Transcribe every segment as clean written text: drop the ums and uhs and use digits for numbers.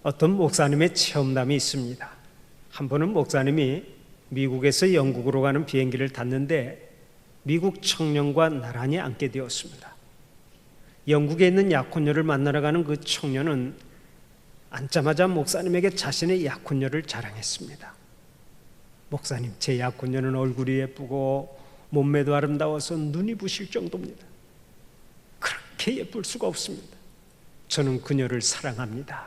어떤 목사님의 체험담이 있습니다. 한 번은 목사님이 미국에서 영국으로 가는 비행기를 탔는데 미국 청년과 나란히 앉게 되었습니다. 영국에 있는 약혼녀를 만나러 가는 그 청년은 앉자마자 목사님에게 자신의 약혼녀를 자랑했습니다. 목사님, 제 약혼녀는 얼굴이 예쁘고 몸매도 아름다워서 눈이 부실 정도입니다. 그렇게 예쁠 수가 없습니다. 저는 그녀를 사랑합니다.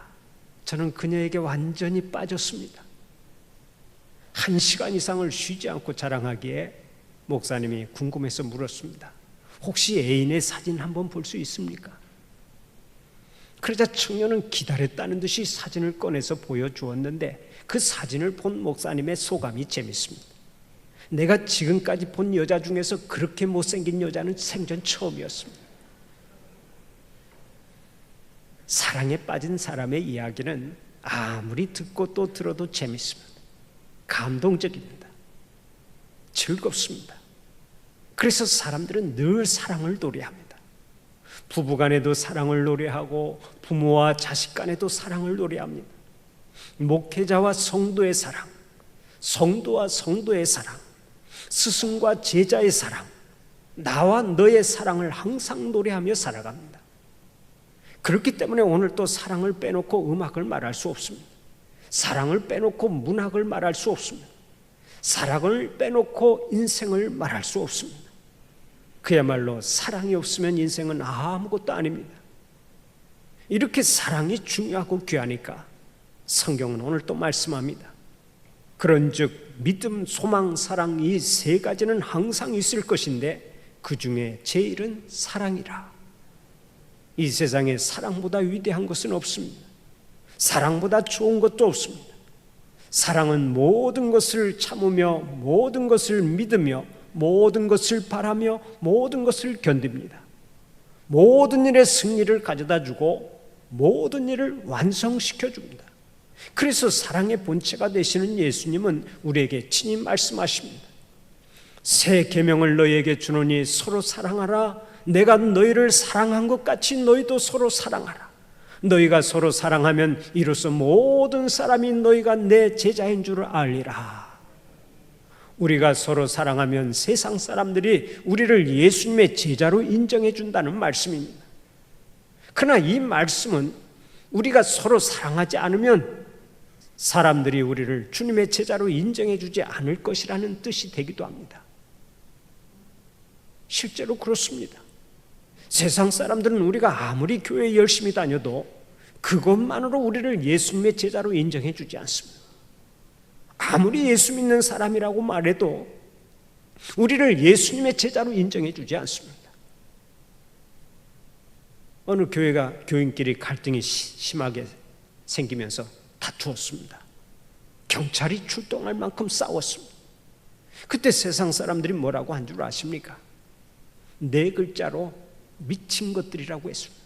저는 그녀에게 완전히 빠졌습니다. 1시간 이상을 쉬지 않고 자랑하기에 목사님이 궁금해서 물었습니다. 혹시 애인의 사진 한번 볼 수 있습니까? 그러자 청년은 기다렸다는 듯이 사진을 꺼내서 보여주었는데 그 사진을 본 목사님의 소감이 재밌습니다. 내가 지금까지 본 여자 중에서 그렇게 못생긴 여자는 생전 처음이었습니다. 사랑에 빠진 사람의 이야기는 아무리 듣고 또 들어도 재밌습니다. 감동적입니다. 즐겁습니다. 그래서 사람들은 늘 사랑을 노래합니다. 부부간에도 사랑을 노래하고 부모와 자식 간에도 사랑을 노래합니다. 목회자와 성도의 사랑, 성도와 성도의 사랑, 스승과 제자의 사랑, 나와 너의 사랑을 항상 노래하며 살아갑니다. 그렇기 때문에 오늘 또 사랑을 빼놓고 음악을 말할 수 없습니다. 사랑을 빼놓고 문학을 말할 수 없습니다. 사랑을 빼놓고 인생을 말할 수 없습니다. 그야말로 사랑이 없으면 인생은 아무것도 아닙니다. 이렇게 사랑이 중요하고 귀하니까 성경은 오늘 또 말씀합니다. 그런즉 믿음, 소망, 사랑 이 세 가지는 항상 있을 것인데 그 중에 제일은 사랑이라. 이 세상에 사랑보다 위대한 것은 없습니다. 사랑보다 좋은 것도 없습니다. 사랑은 모든 것을 참으며 모든 것을 믿으며 모든 것을 바라며 모든 것을 견딥니다. 모든 일에 승리를 가져다 주고 모든 일을 완성시켜 줍니다. 그래서 사랑의 본체가 되시는 예수님은 우리에게 친히 말씀하십니다. 새 계명을 너희에게 주노니 서로 사랑하라. 내가 너희를 사랑한 것 같이 너희도 서로 사랑하라. 너희가 서로 사랑하면 이로써 모든 사람이 너희가 내 제자인 줄 알리라. 우리가 서로 사랑하면 세상 사람들이 우리를 예수님의 제자로 인정해 준다는 말씀입니다. 그러나 이 말씀은 우리가 서로 사랑하지 않으면 사람들이 우리를 주님의 제자로 인정해 주지 않을 것이라는 뜻이 되기도 합니다. 실제로 그렇습니다. 세상 사람들은 우리가 아무리 교회에 열심히 다녀도 그것만으로 우리를 예수님의 제자로 인정해 주지 않습니다. 아무리 예수 믿는 사람이라고 말해도 우리를 예수님의 제자로 인정해 주지 않습니다. 어느 교회가 교인끼리 갈등이 심하게 생기면서 다투었습니다. 경찰이 출동할 만큼 싸웠습니다. 그때 세상 사람들이 뭐라고 한 줄 아십니까? 4글자로 미친 것들이라고 했습니다.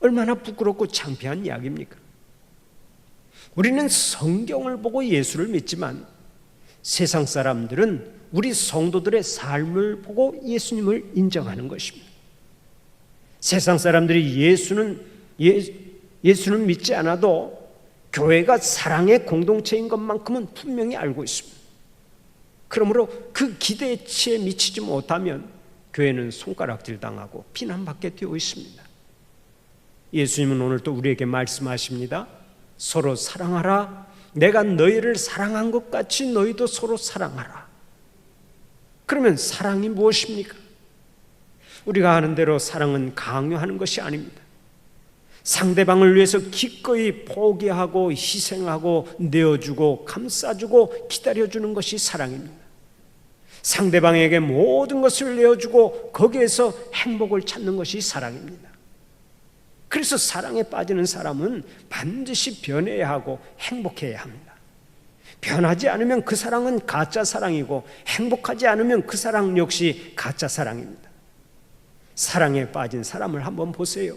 얼마나 부끄럽고 창피한 이야기입니까? 우리는 성경을 보고 예수를 믿지만 세상 사람들은 우리 성도들의 삶을 보고 예수님을 인정하는 것입니다. 세상 사람들이 예수는 믿지 않아도 교회가 사랑의 공동체인 것만큼은 분명히 알고 있습니다. 그러므로 그 기대치에 미치지 못하면 교회는 손가락질 당하고 비난받게 되어 있습니다. 예수님은 오늘 또 우리에게 말씀하십니다. 서로 사랑하라. 내가 너희를 사랑한 것 같이 너희도 서로 사랑하라. 그러면 사랑이 무엇입니까? 우리가 아는 대로 사랑은 강요하는 것이 아닙니다. 상대방을 위해서 기꺼이 포기하고 희생하고 내어주고 감싸주고 기다려주는 것이 사랑입니다. 상대방에게 모든 것을 내어주고 거기에서 행복을 찾는 것이 사랑입니다. 그래서 사랑에 빠지는 사람은 반드시 변해야 하고 행복해야 합니다. 변하지 않으면 그 사랑은 가짜 사랑이고 행복하지 않으면 그 사랑 역시 가짜 사랑입니다. 사랑에 빠진 사람을 한번 보세요.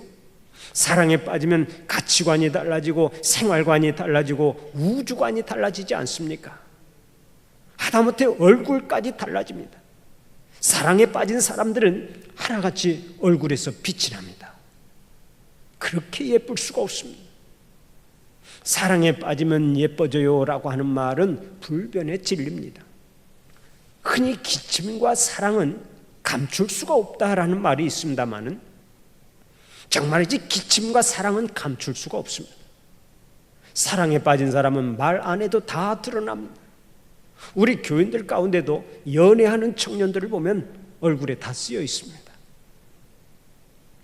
사랑에 빠지면 가치관이 달라지고 생활관이 달라지고 우주관이 달라지지 않습니까? 하다못해 얼굴까지 달라집니다. 사랑에 빠진 사람들은 하나같이 얼굴에서 빛이 납니다. 그렇게 예쁠 수가 없습니다. 사랑에 빠지면 예뻐져요라고 하는 말은 불변의 진리입니다. 흔히 기침과 사랑은 감출 수가 없다라는 말이 있습니다만은 정말이지 기침과 사랑은 감출 수가 없습니다. 사랑에 빠진 사람은 말 안 해도 다 드러납니다. 우리 교인들 가운데도 연애하는 청년들을 보면 얼굴에 다 쓰여 있습니다.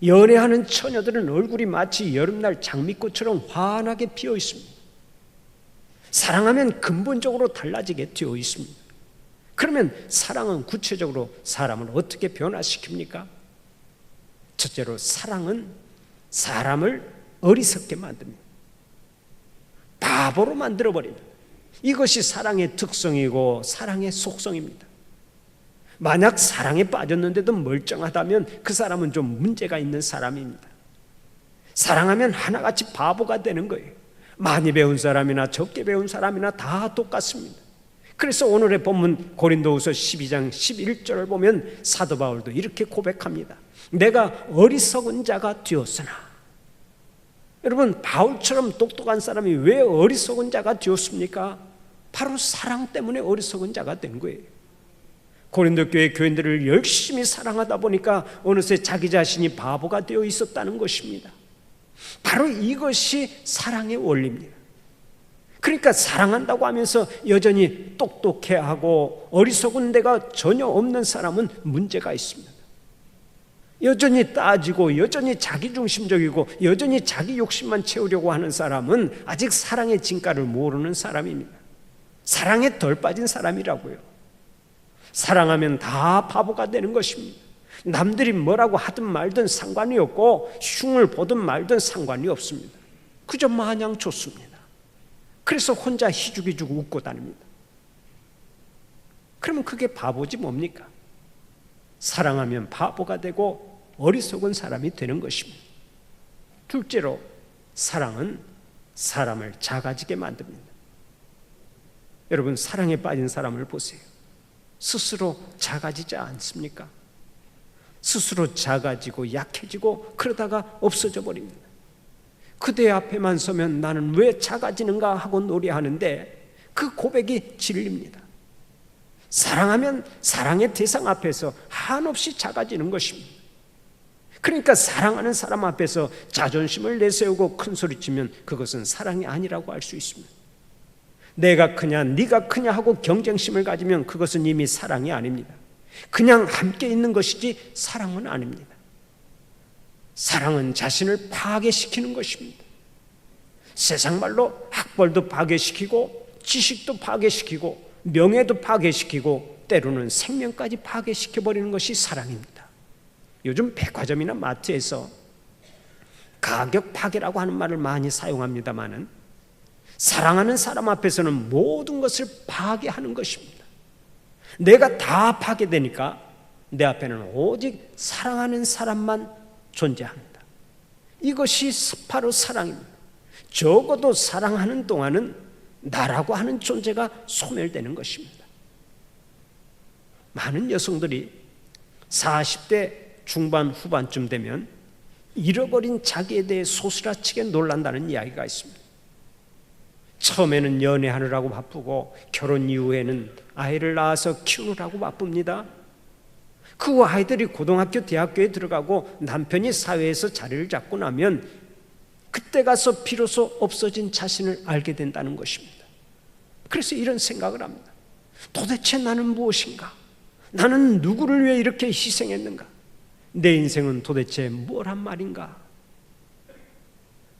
연애하는 처녀들은 얼굴이 마치 여름날 장미꽃처럼 환하게 피어 있습니다. 사랑하면 근본적으로 달라지게 되어 있습니다. 그러면 사랑은 구체적으로 사람을 어떻게 변화시킵니까? 첫째로 사랑은 사람을 어리석게 만듭니다. 바보로 만들어버립니다. 이것이 사랑의 특성이고 사랑의 속성입니다. 만약 사랑에 빠졌는데도 멀쩡하다면 그 사람은 좀 문제가 있는 사람입니다. 사랑하면 하나같이 바보가 되는 거예요. 많이 배운 사람이나 적게 배운 사람이나 다 똑같습니다. 그래서 오늘의 본문 고린도후서 12장 11절을 보면 사도 바울도 이렇게 고백합니다. 내가 어리석은 자가 되었으나. 여러분, 바울처럼 똑똑한 사람이 왜 어리석은 자가 되었습니까? 바로 사랑 때문에 어리석은 자가 된 거예요. 고린도 교회 교인들을 열심히 사랑하다 보니까 어느새 자기 자신이 바보가 되어 있었다는 것입니다. 바로 이것이 사랑의 원리입니다. 그러니까 사랑한다고 하면서 여전히 똑똑해하고 어리석은 데가 전혀 없는 사람은 문제가 있습니다. 여전히 따지고 여전히 자기중심적이고 여전히 자기 욕심만 채우려고 하는 사람은 아직 사랑의 진가를 모르는 사람입니다. 사랑에 덜 빠진 사람이라고요. 사랑하면 다 바보가 되는 것입니다. 남들이 뭐라고 하든 말든 상관이 없고 흉을 보든 말든 상관이 없습니다. 그저 마냥 좋습니다. 그래서 혼자 희죽희죽 웃고 다닙니다. 그러면 그게 바보지 뭡니까? 사랑하면 바보가 되고 어리석은 사람이 되는 것입니다. 둘째로 사랑은 사람을 작아지게 만듭니다. 여러분, 사랑에 빠진 사람을 보세요. 스스로 작아지지 않습니까? 스스로 작아지고 약해지고 그러다가 없어져 버립니다. 그대 앞에만 서면 나는 왜 작아지는가 하고 노래하는데 그 고백이 진리입니다. 사랑하면 사랑의 대상 앞에서 한없이 작아지는 것입니다. 그러니까 사랑하는 사람 앞에서 자존심을 내세우고 큰 소리치면 그것은 사랑이 아니라고 할 수 있습니다. 내가 크냐 네가 크냐 하고 경쟁심을 가지면 그것은 이미 사랑이 아닙니다. 그냥 함께 있는 것이지 사랑은 아닙니다. 사랑은 자신을 파괴시키는 것입니다. 세상 말로 학벌도 파괴시키고 지식도 파괴시키고 명예도 파괴시키고 때로는 생명까지 파괴시켜버리는 것이 사랑입니다. 요즘 백화점이나 마트에서 가격 파괴라고 하는 말을 많이 사용합니다마는 사랑하는 사람 앞에서는 모든 것을 파괴하는 것입니다. 내가 다 파괴되니까 내 앞에는 오직 사랑하는 사람만 존재합니다. 이것이 바로 사랑입니다. 적어도 사랑하는 동안은 나라고 하는 존재가 소멸되는 것입니다. 많은 여성들이 40대 중반 후반쯤 되면 잃어버린 자기에 대해 소스라치게 놀란다는 이야기가 있습니다. 처음에는 연애하느라고 바쁘고 결혼 이후에는 아이를 낳아서 키우느라고 바쁩니다. 그 아이들이 고등학교, 대학교에 들어가고 남편이 사회에서 자리를 잡고 나면 그때 가서 비로소 없어진 자신을 알게 된다는 것입니다. 그래서 이런 생각을 합니다. 도대체 나는 무엇인가? 나는 누구를 위해 이렇게 희생했는가? 내 인생은 도대체 뭐란 말인가?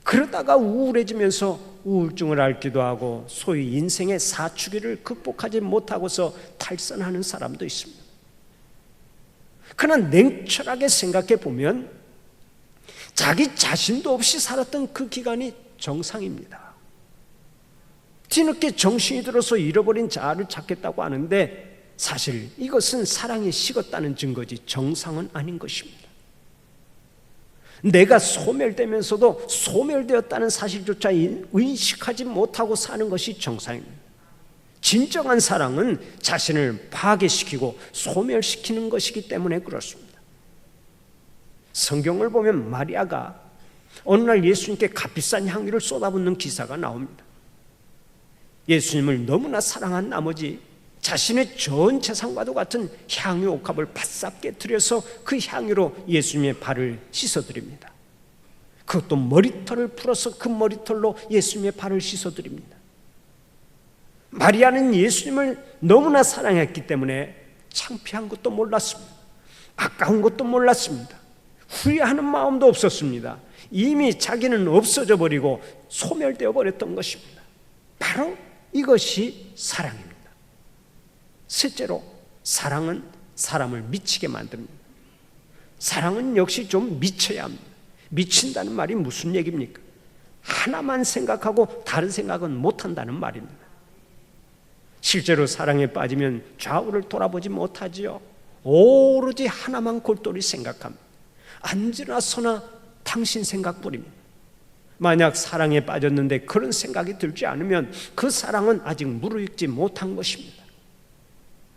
그러다가 우울해지면서 우울증을 앓기도 하고 소위 인생의 사춘기를 극복하지 못하고서 탈선하는 사람도 있습니다. 그러나 냉철하게 생각해 보면 자기 자신도 없이 살았던 그 기간이 정상입니다. 뒤늦게 정신이 들어서 잃어버린 자아를 찾겠다고 하는데 사실 이것은 사랑이 식었다는 증거지 정상은 아닌 것입니다. 내가 소멸되면서도 소멸되었다는 사실조차 의식하지 못하고 사는 것이 정상입니다. 진정한 사랑은 자신을 파괴시키고 소멸시키는 것이기 때문에 그렇습니다. 성경을 보면 마리아가 어느 날 예수님께 값비싼 향유를 쏟아붓는 기사가 나옵니다. 예수님을 너무나 사랑한 나머지 자신의 전 재산과도 같은 향유 옥합을 바싹 깨뜨려서 그 향유로 예수님의 발을 씻어드립니다. 그것도 머리털을 풀어서 그 머리털로 예수님의 발을 씻어드립니다. 마리아는 예수님을 너무나 사랑했기 때문에 창피한 것도 몰랐습니다. 아까운 것도 몰랐습니다. 후회하는 마음도 없었습니다. 이미 자기는 없어져 버리고 소멸되어 버렸던 것입니다. 바로 이것이 사랑입니다. 셋째로, 사랑은 사람을 미치게 만듭니다. 사랑은 역시 좀 미쳐야 합니다. 미친다는 말이 무슨 얘기입니까? 하나만 생각하고 다른 생각은 못한다는 말입니다. 실제로 사랑에 빠지면 좌우를 돌아보지 못하지요. 오로지 하나만 골똘히 생각합니다. 앉으나 서나 당신 생각뿐입니다. 만약 사랑에 빠졌는데 그런 생각이 들지 않으면 그 사랑은 아직 무르익지 못한 것입니다.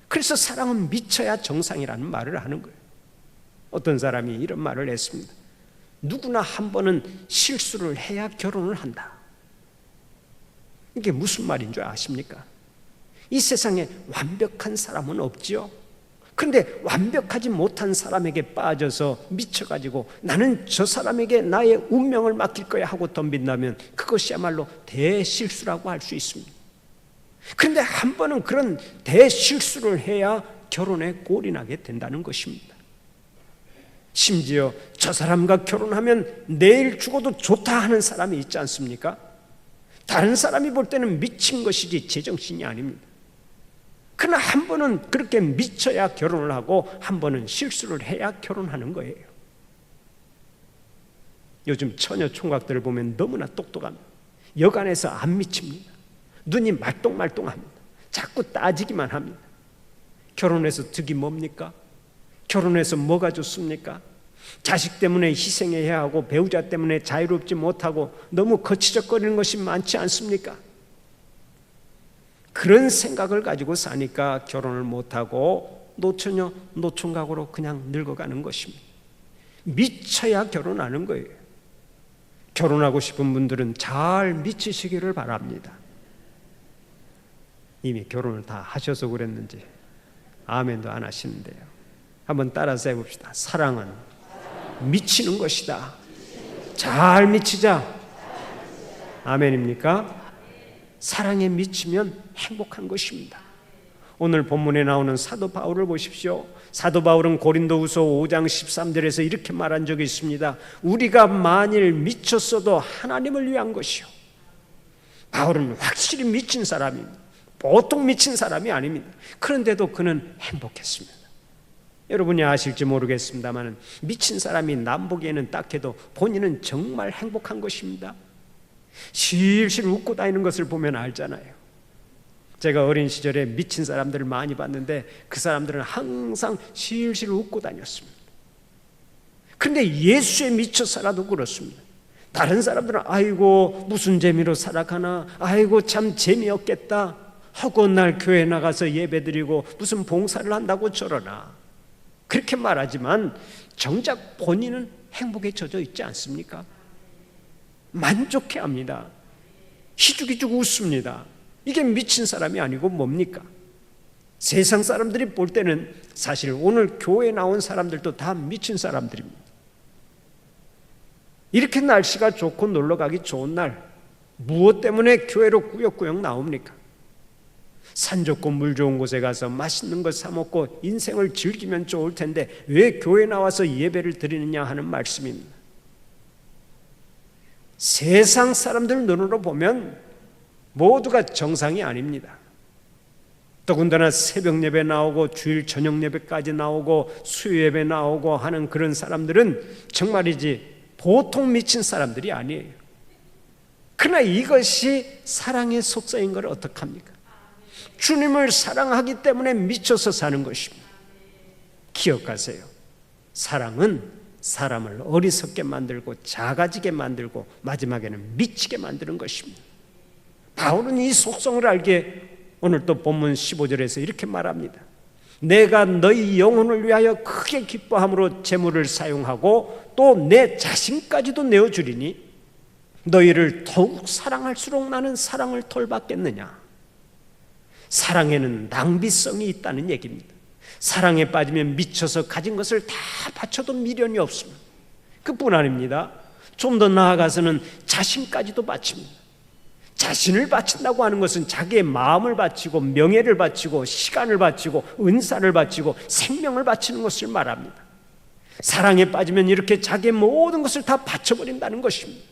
그래서 사랑은 미쳐야 정상이라는 말을 하는 거예요. 어떤 사람이 이런 말을 했습니다. 누구나 한 번은 실수를 해야 결혼을 한다. 이게 무슨 말인 줄 아십니까? 이 세상에 완벽한 사람은 없지요. 그런데 완벽하지 못한 사람에게 빠져서 미쳐가지고 나는 저 사람에게 나의 운명을 맡길 거야 하고 덤빈다면 그것이야말로 대실수라고 할 수 있습니다. 그런데 한 번은 그런 대실수를 해야 결혼에 꼴이 나게 된다는 것입니다. 심지어 저 사람과 결혼하면 내일 죽어도 좋다 하는 사람이 있지 않습니까? 다른 사람이 볼 때는 미친 것이지 제정신이 아닙니다. 그러나 한 번은 그렇게 미쳐야 결혼을 하고 한 번은 실수를 해야 결혼하는 거예요. 요즘 처녀 총각들을 보면 너무나 똑똑합니다. 여간에서 안 미칩니다. 눈이 말똥말똥합니다. 자꾸 따지기만 합니다. 결혼해서 득이 뭡니까? 결혼해서 뭐가 좋습니까? 자식 때문에 희생해야 하고 배우자 때문에 자유롭지 못하고 너무 거치적거리는 것이 많지 않습니까? 그런 생각을 가지고 사니까 결혼을 못하고 노처녀, 노총각으로 그냥 늙어가는 것입니다. 미쳐야 결혼하는 거예요. 결혼하고 싶은 분들은 잘 미치시기를 바랍니다. 이미 결혼을 다 하셔서 그랬는지 아멘도 안 하시는데요. 한번 따라서 해봅시다. 사랑은 미치는 것이다. 잘 미치자. 아멘입니까? 사랑에 미치면 행복한 것입니다. 오늘 본문에 나오는 사도 바울을 보십시오. 사도 바울은 고린도후서 5장 13절에서 이렇게 말한 적이 있습니다. 우리가 만일 미쳤어도 하나님을 위한 것이요. 바울은 확실히 미친 사람입니다. 보통 미친 사람이 아닙니다. 그런데도 그는 행복했습니다. 여러분이 아실지 모르겠습니다만 미친 사람이 남 보기에는 딱해도 본인은 정말 행복한 것입니다. 실실 웃고 다니는 것을 보면 알잖아요. 제가 어린 시절에 미친 사람들을 많이 봤는데 그 사람들은 항상 실실 웃고 다녔습니다. 그런데 예수에 미쳐 살아도 그렇습니다. 다른 사람들은 아이고 무슨 재미로 살아가나, 아이고 참 재미없겠다 하고 날 교회 나가서 예배드리고 무슨 봉사를 한다고 저러나 그렇게 말하지만 정작 본인은 행복에 젖어 있지 않습니까? 만족해합니다. 희죽희죽 웃습니다. 이게 미친 사람이 아니고 뭡니까? 세상 사람들이 볼 때는 사실 오늘 교회에 나온 사람들도 다 미친 사람들입니다. 이렇게 날씨가 좋고 놀러가기 좋은 날 무엇 때문에 교회로 꾸역꾸역 나옵니까? 산 좋고 물 좋은 곳에 가서 맛있는 것 사 먹고 인생을 즐기면 좋을 텐데 왜 교회 나와서 예배를 드리느냐 하는 말씀입니다. 세상 사람들 눈으로 보면 모두가 정상이 아닙니다. 더군다나 새벽 예배 나오고 주일 저녁 예배까지 나오고 수요 예배 나오고 하는 그런 사람들은 정말이지 보통 미친 사람들이 아니에요. 그러나 이것이 사랑의 속성인 걸 어떡합니까? 주님을 사랑하기 때문에 미쳐서 사는 것입니다. 기억하세요. 사랑은 사람을 어리석게 만들고 작아지게 만들고 마지막에는 미치게 만드는 것입니다. 바울은 이 속성을 알게 오늘 또 본문 15절에서 이렇게 말합니다. 내가 너희 영혼을 위하여 크게 기뻐함으로 재물을 사용하고 또 내 자신까지도 내어주리니 너희를 더욱 사랑할수록 나는 사랑을 덜 받겠느냐. 사랑에는 낭비성이 있다는 얘기입니다. 사랑에 빠지면 미쳐서 가진 것을 다 바쳐도 미련이 없습니다. 그뿐 아닙니다. 좀 더 나아가서는 자신까지도 바칩니다. 자신을 바친다고 하는 것은 자기의 마음을 바치고 명예를 바치고 시간을 바치고 은사를 바치고 생명을 바치는 것을 말합니다. 사랑에 빠지면 이렇게 자기의 모든 것을 다 바쳐버린다는 것입니다.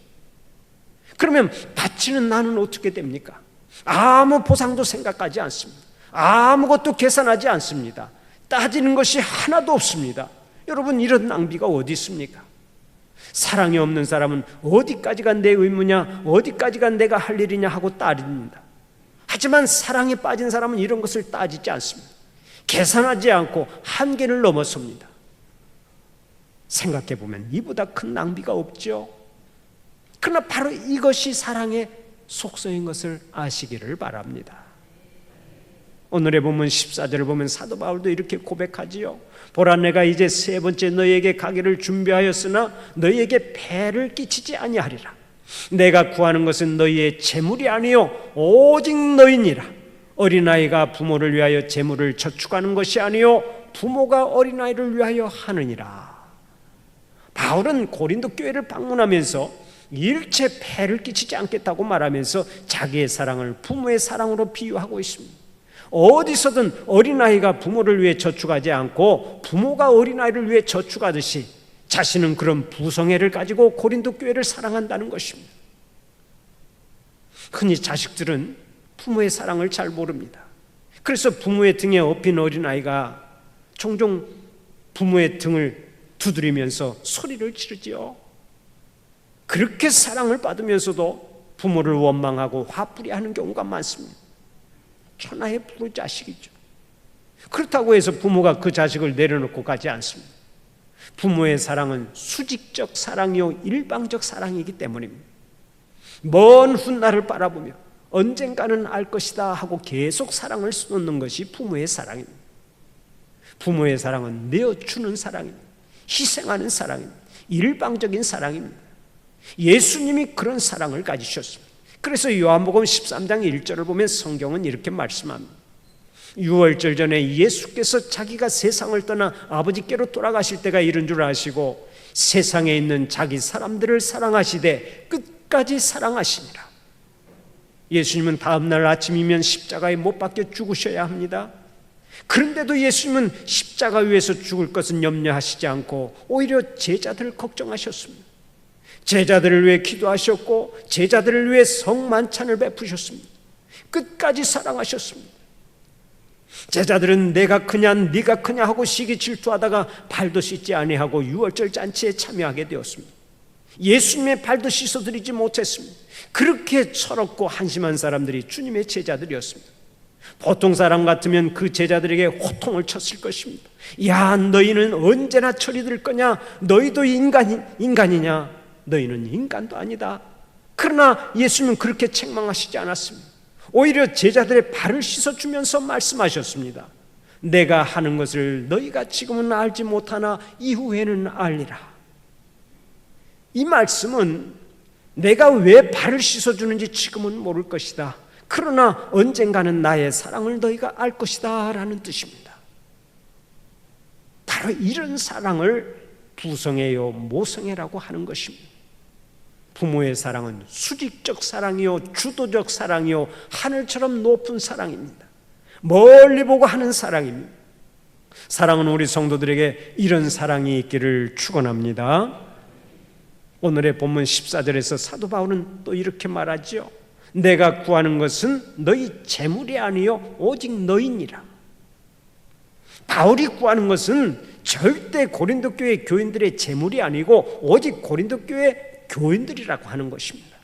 그러면 바치는 나는 어떻게 됩니까? 아무 보상도 생각하지 않습니다. 아무것도 계산하지 않습니다. 따지는 것이 하나도 없습니다. 여러분, 이런 낭비가 어디 있습니까? 사랑이 없는 사람은 어디까지가 내 의무냐, 어디까지가 내가 할 일이냐 하고 따집니다. 하지만 사랑에 빠진 사람은 이런 것을 따지지 않습니다. 계산하지 않고 한계를 넘어섭니다. 생각해 보면 이보다 큰 낭비가 없죠. 그러나 바로 이것이 사랑의 속성인 것을 아시기를 바랍니다. 오늘의 본문 14절을 보면 사도 바울도 이렇게 고백하지요. 보라, 내가 이제 세 번째 너희에게 가기를 준비하였으나 너희에게 폐를 끼치지 아니하리라. 내가 구하는 것은 너희의 재물이 아니요 오직 너희니라. 어린아이가 부모를 위하여 재물을 저축하는 것이 아니요 부모가 어린아이를 위하여 하느니라. 바울은 고린도 교회를 방문하면서 일체 폐를 끼치지 않겠다고 말하면서 자기의 사랑을 부모의 사랑으로 비유하고 있습니다. 어디서든 어린아이가 부모를 위해 저축하지 않고 부모가 어린아이를 위해 저축하듯이 자신은 그런 부성애를 가지고 고린도 교회를 사랑한다는 것입니다. 흔히 자식들은 부모의 사랑을 잘 모릅니다. 그래서 부모의 등에 업힌 어린아이가 종종 부모의 등을 두드리면서 소리를 지르지요. 그렇게 사랑을 받으면서도 부모를 원망하고 화풀이하는 경우가 많습니다. 천하의 부자식이죠. 그렇다고 해서 부모가 그 자식을 내려놓고 가지 않습니다. 부모의 사랑은 수직적 사랑이요 일방적 사랑이기 때문입니다. 먼 훗날을 바라보며 언젠가는 알 것이다 하고 계속 사랑을 쏟는 것이 부모의 사랑입니다. 부모의 사랑은 내어주는 사랑입니다. 희생하는 사랑입니다. 일방적인 사랑입니다. 예수님이 그런 사랑을 가지셨습니다. 그래서 요한복음 13장 1절을 보면 성경은 이렇게 말씀합니다. 유월절 전에 예수께서 자기가 세상을 떠나 아버지께로 돌아가실 때가 이른 줄 아시고 세상에 있는 자기 사람들을 사랑하시되 끝까지 사랑하시니라. 예수님은 다음날 아침이면 십자가에 못 박혀 죽으셔야 합니다. 그런데도 예수님은 십자가 위에서 죽을 것은 염려하시지 않고 오히려 제자들을 걱정하셨습니다. 제자들을 위해 기도하셨고 제자들을 위해 성만찬을 베푸셨습니다. 끝까지 사랑하셨습니다. 제자들은 내가 크냐 네가 크냐 하고 시기 질투하다가 발도 씻지 아니하고 유월절 잔치에 참여하게 되었습니다. 예수님의 발도 씻어드리지 못했습니다. 그렇게 철없고 한심한 사람들이 주님의 제자들이었습니다. 보통 사람 같으면 그 제자들에게 호통을 쳤을 것입니다. 야, 너희는 언제나 철이 들 거냐? 너희도 인간이냐? 너희는 인간도 아니다. 그러나 예수님은 그렇게 책망하시지 않았습니다. 오히려 제자들의 발을 씻어주면서 말씀하셨습니다. 내가 하는 것을 너희가 지금은 알지 못하나 이후에는 알리라. 이 말씀은 내가 왜 발을 씻어주는지 지금은 모를 것이다. 그러나 언젠가는 나의 사랑을 너희가 알 것이다 라는 뜻입니다. 바로 이런 사랑을 부성애요 모성애라고 하는 것입니다. 부모의 사랑은 수직적 사랑이요 주도적 사랑이요 하늘처럼 높은 사랑입니다. 멀리 보고 하는 사랑입니다. 사랑은 우리 성도들에게 이런 사랑이 있기를 축원합니다. 오늘의 본문 14절에서 사도 바울은 또 이렇게 말하지요. 내가 구하는 것은 너희 재물이 아니요 오직 너희니라. 바울이 구하는 것은 절대 고린도 교회 교인들의 재물이 아니고 오직 고린도 교회 교인들이라고 하는 것입니다.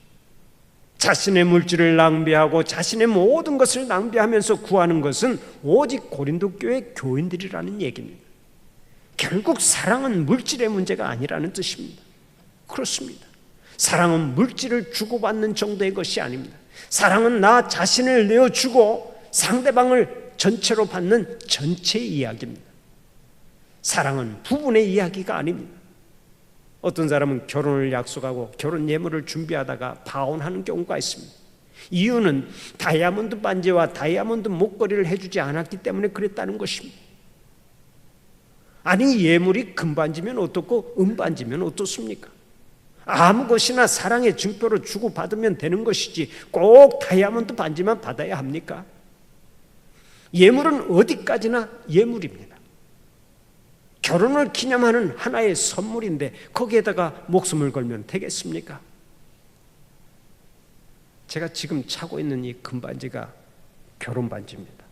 자신의 물질을 낭비하고 자신의 모든 것을 낭비하면서 구하는 것은 오직 고린도 교회 교인들이라는 얘기입니다. 결국 사랑은 물질의 문제가 아니라는 뜻입니다. 그렇습니다. 사랑은 물질을 주고받는 정도의 것이 아닙니다. 사랑은 나 자신을 내어주고 상대방을 전체로 받는 전체 이야기입니다. 사랑은 부분의 이야기가 아닙니다. 어떤 사람은 결혼을 약속하고 결혼 예물을 준비하다가 파혼하는 경우가 있습니다. 이유는 다이아몬드 반지와 다이아몬드 목걸이를 해주지 않았기 때문에 그랬다는 것입니다. 아니, 예물이 금반지면 어떻고 은반지면 어떻습니까? 아무 것이나 사랑의 증표로 주고받으면 되는 것이지 꼭 다이아몬드 반지만 받아야 합니까? 예물은 어디까지나 예물입니다. 결혼을 기념하는 하나의 선물인데 거기에다가 목숨을 걸면 되겠습니까? 제가 지금 차고 있는 이 금반지가 결혼 반지입니다.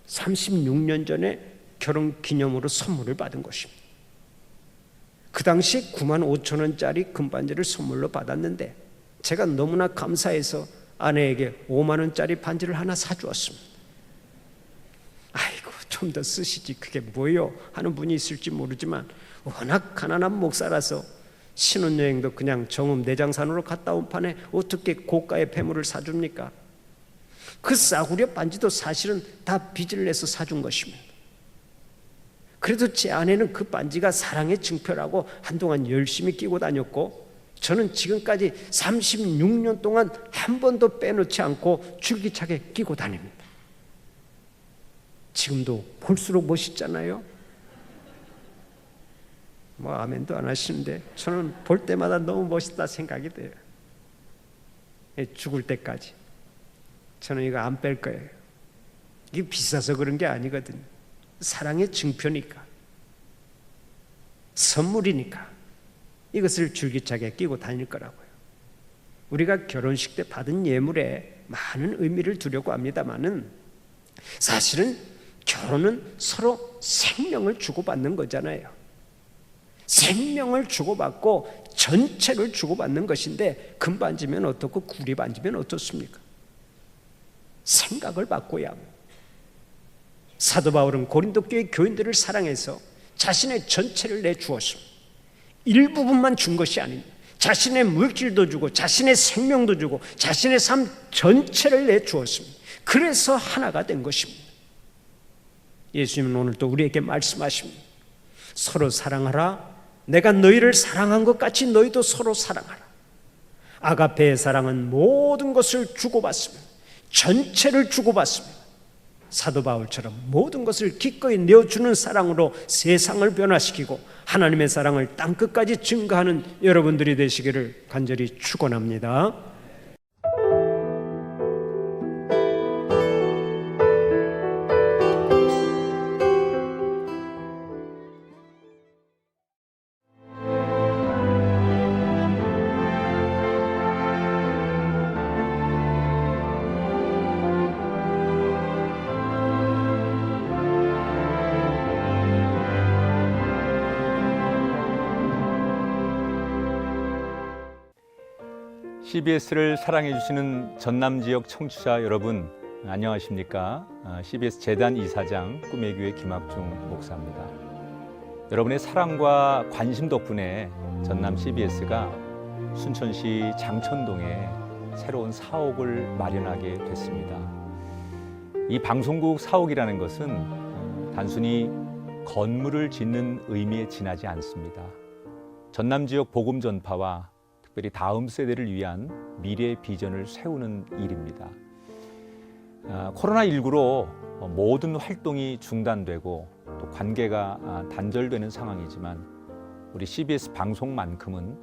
36년 전에 결혼 기념으로 선물을 받은 것입니다. 그 당시 95,000원짜리 금반지를 선물로 받았는데 제가 너무나 감사해서 아내에게 5만 원짜리 반지를 하나 사주었습니다. 아이고, 좀 더 쓰시지 그게 뭐요? 하는 분이 있을지 모르지만 워낙 가난한 목사라서 신혼여행도 그냥 정읍 내장산으로 갔다 온 판에 어떻게 고가의 폐물을 사줍니까? 그 싸구려 반지도 사실은 다 빚을 내서 사준 것입니다. 그래도 제 아내는 그 반지가 사랑의 증표라고 한동안 열심히 끼고 다녔고 저는 지금까지 36년 동안 한 번도 빼놓지 않고 줄기차게 끼고 다닙니다. 지금도 볼수록 멋있잖아요. 뭐 아멘도 안 하시는데 저는 볼 때마다 너무 멋있다 생각이 돼요. 죽을 때까지 저는 이거 안 뺄 거예요. 이게 비싸서 그런 게 아니거든요. 사랑의 증표니까, 선물이니까 이것을 줄기차게 끼고 다닐 거라고요. 우리가 결혼식 때 받은 예물에 많은 의미를 두려고 합니다만은 사실은 결혼은 서로 생명을 주고받는 거잖아요. 생명을 주고받고 전체를 주고받는 것인데 금반지면 어떻고 구리반지면 어떻습니까? 생각을 바꿔야 합니다. 사도 바울은 고린도 교회 교인들을 사랑해서 자신의 전체를 내주었습니다. 일부분만 준 것이 아닙니다. 자신의 물질도 주고 자신의 생명도 주고 자신의 삶 전체를 내주었습니다. 그래서 하나가 된 것입니다. 예수님은 오늘 또 우리에게 말씀하십니다. 서로 사랑하라. 내가 너희를 사랑한 것 같이 너희도 서로 사랑하라. 아가페의 사랑은 모든 것을 주고받습니다. 전체를 주고받습니다. 사도 바울처럼 모든 것을 기꺼이 내어주는 사랑으로 세상을 변화시키고 하나님의 사랑을 땅끝까지 증거하는 여러분들이 되시기를 간절히 축원합니다. CBS를 사랑해 주시는 전남 지역 청취자 여러분, 안녕하십니까? CBS 재단 이사장 꿈의 교회 김학중 목사입니다. 여러분의 사랑과 관심 덕분에 전남 CBS가 순천시 장천동에 새로운 사옥을 마련하게 됐습니다. 이 방송국 사옥이라는 것은 단순히 건물을 짓는 의미에 지나지 않습니다. 전남 지역 복음 전파와 특별히 다음 세대를 위한 미래 비전을 세우는 일입니다. 코로나19로 모든 활동이 중단되고 또 관계가 단절되는 상황이지만 우리 CBS 방송만큼은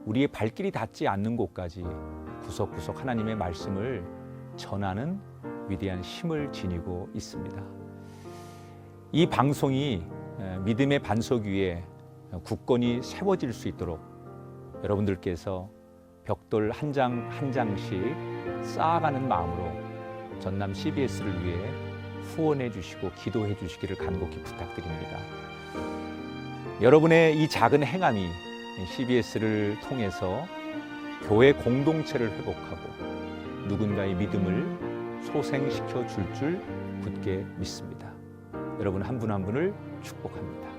우리의 발길이 닿지 않는 곳까지 구석구석 하나님의 말씀을 전하는 위대한 힘을 지니고 있습니다. 이 방송이 믿음의 반석 위에 굳건히 세워질 수 있도록 여러분들께서 벽돌 한 장 한 장씩 쌓아가는 마음으로 전남 CBS를 위해 후원해 주시고 기도해 주시기를 간곡히 부탁드립니다. 여러분의 이 작은 행함이 CBS를 통해서 교회 공동체를 회복하고 누군가의 믿음을 소생시켜 줄 굳게 믿습니다. 여러분 한 분 한 분을 축복합니다.